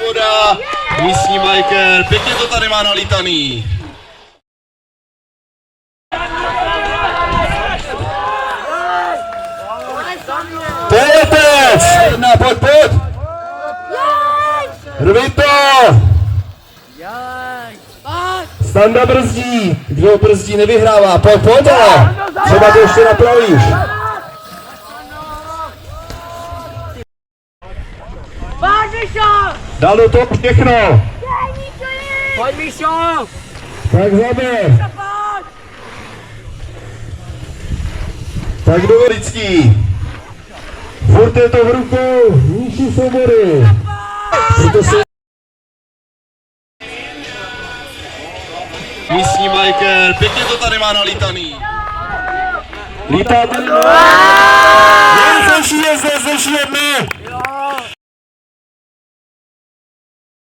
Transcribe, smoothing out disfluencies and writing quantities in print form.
Svoboda, místní biker, pěkně to tady má nalítaný. Poletec! Jedna, pojď! Rvi to! Standa brzdí, kdo brzdí, nevyhrává, pojď, ale třeba to ještě napravíš. Dal do toho všechno. Pojď, Míšo! Tak zaber. Tak do Velický. Furt je to v rukou Míši Svobody. Místní biker, pěkně to tady má nalítaný. Lítá tady. Jen zešli,